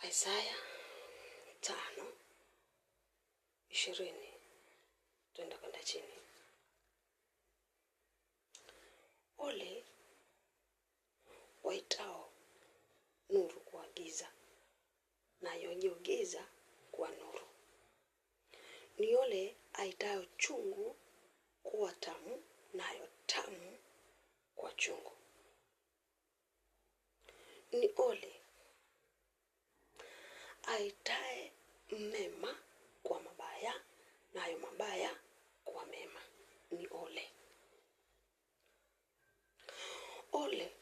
Isaya 5:20 twenda kwenda chini. Ole waitao nuru kuwa giza, nayo hiyo giza kuwa nuru. Ni ole aitayo chungu kuwa tamu, nayo tamu kwa chungu. Ni ole aitaye mema kwa mabaya, nayo mabaya kwa mema. Ni ole. Ole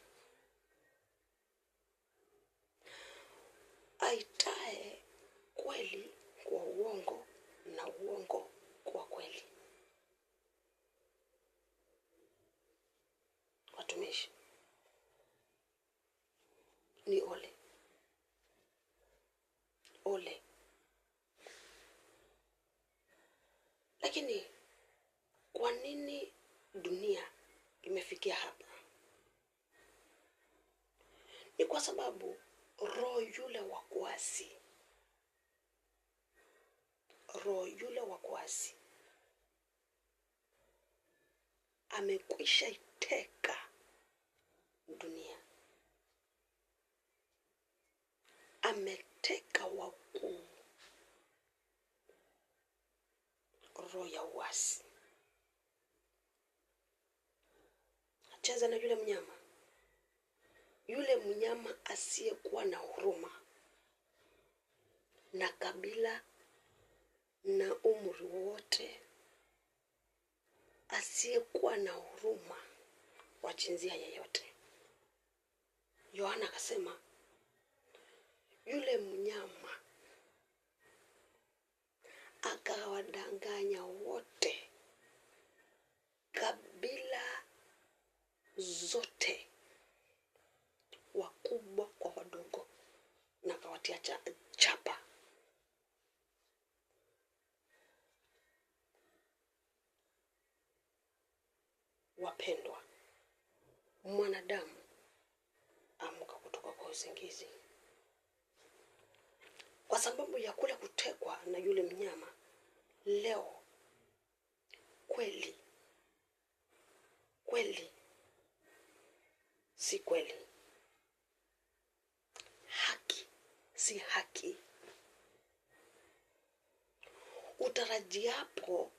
aitaye kweli kwa uongo, na uongo kwa kweli. Watumishi, ni ole. Ole. Lakini kwa nini dunia imefikia hapa? Ni kwa sababu roho yule wa kuasi amekwisha iteka dunia. Ameteka wakuu. Roho ya uasi acheza na yule mnyama. Yule mnyama asiyekuwa na huruma na kabila na umri wote, asiyekuwa na huruma wa jinsia yeyote. Yohana akasema yule mnyama akawadanganya wote, kabila zote, wakubwa kwa wadogo, na akawatia chapa. Wapendwa, mwanadamu, amka kutoka kwa usingizi. Kwa sababu ya kule kutekwa na yule mnyama, leo kweli si kweli, haki si haki. Utarajiapo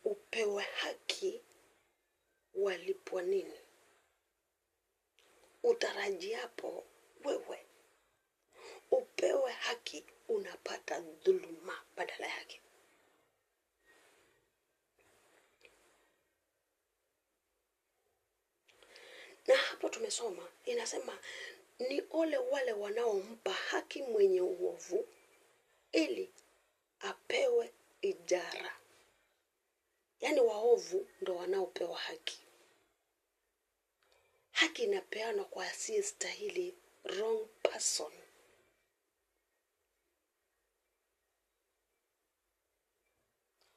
upewe haki, walipwa nini? Utarajiapo wewe upewe haki, unapata dhuluma badala yake. Na hapo tumesoma inasema ni ole wale wanaompa haki mwenye uovu, ili apewe ijara. Yaani waovu ndo wanaopewa haki. Haki inapeanwa kwa asiyestahili, wrong person.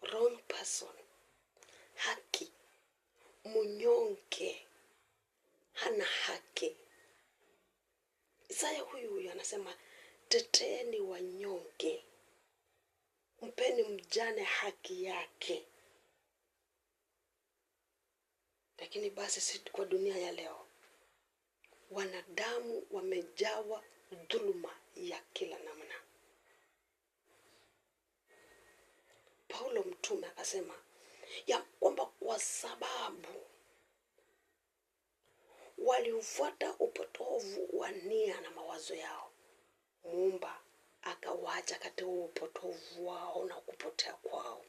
Wrong person. Haki. Mnyonge hana haki. Isaya huyu anasema teteeni wanyonge, mpeni mjane haki yake. Lakini basi kwa dunia ya leo, wanadamu wamejawa dhuluma ya kila namna. Paulo mtume akasema ya kwamba kwa sababu waliufuata upotovu wa nia na mawazo yao, Muumba akawaacha katika upotovu wao na kupotea kwao.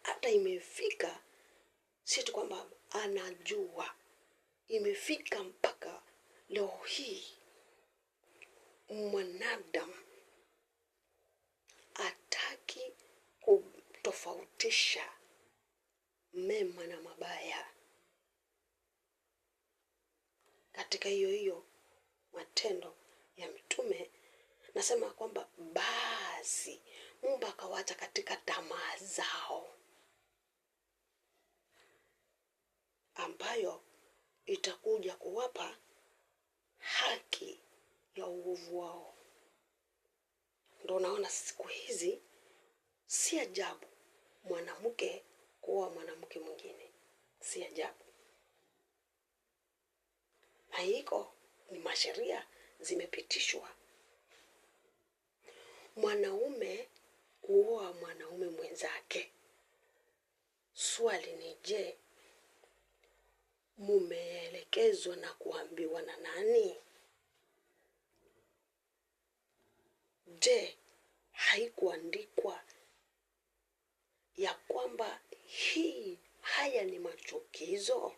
Hata imefika si tu kwamba anajua, imefika mpaka leo hii mwanadamu hataki kutofautisha mema na mabaya. Katika hiyo Matendo ya Mitume nasema kwamba basi Mungu akawaacha katika tamaa zao, ambayo itakuja kuwapa haki ya uovu wao. Ndio naona siku hizi si ajabu mwanamke kuoa mwanamke mwingine. Si ajabu. Na hiko ni masheria zimepitishwa. Mwanaume kuoa mwanaume mwenzake. Swali ni je, mumeelekezwa na kuambiwa na nani? Je, haikuandikwa ya kwamba haya ni machukizo?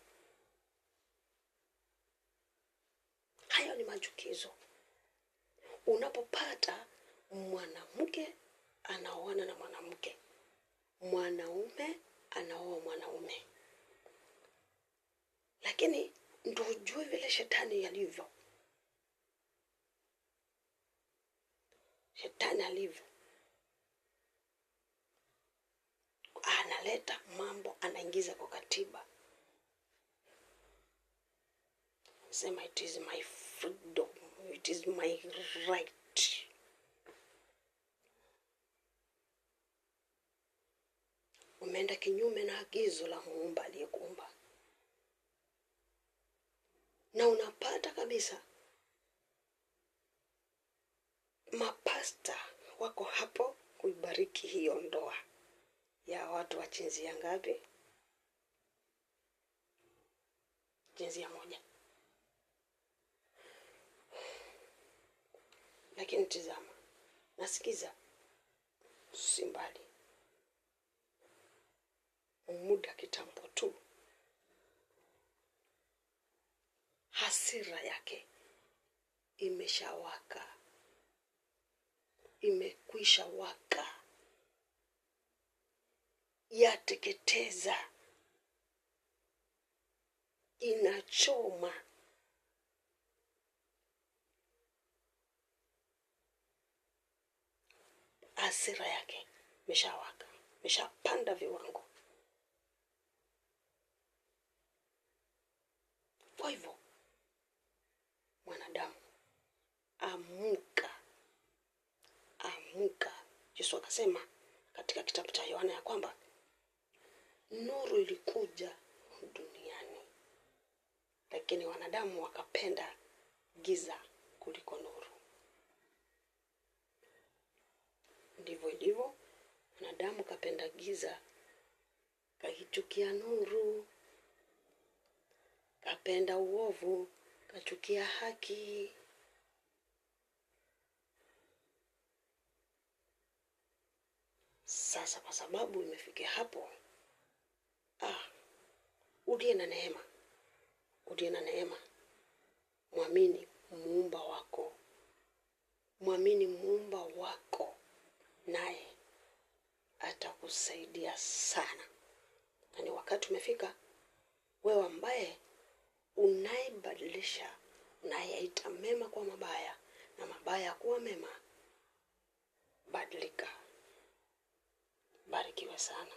Hayo ni machukizo. Unapopata mwanamke anaoana na mwanamke, mwanaume anaoa mwanaume. Lakini ndio ujue vile shetani yalivyo. Shetani alivyo. Analeta mambo, anaingiza kwa katiba. Sema it is my freedom, it is my right. Umeenda kinyume na agizo la Muumba aliyekuumba. Na unapata kabisa mapasta wako hapo kuibariki hiyo ndoa ya watu wa jinsia ngapi? Jinsia moja. Lakini tazama, nasikiza si mbali, muda kitambo tu, hasira yake imeshawaka, imekwisha waka, yateketeza, inachoma. Hasira yake imeshawaka, imeshapanda viwango. Kwa hivyo mwanadamu, amuka, amuka. Yesu akasema katika kitabu cha Yohana ya kwamba nuru ilikuja duniani, lakini wanadamu wakapenda giza kuliko nuru. Ndivyo ilivyo, wanadamu kapenda giza, kakichukia nuru. Kapenda uovu, kachukia haki. Sasa kwa sababu imefikia hapo, uliye na neema, uliye na neema, muamini Muumba wako. Muamini Muumba wako, naye atakusaidia sana. Na ni wakati umefika, wewe ambaye unaibadilisha, unayaita mema kwa mabaya na mabaya kuwa mema, badilika. Barikiwe sana.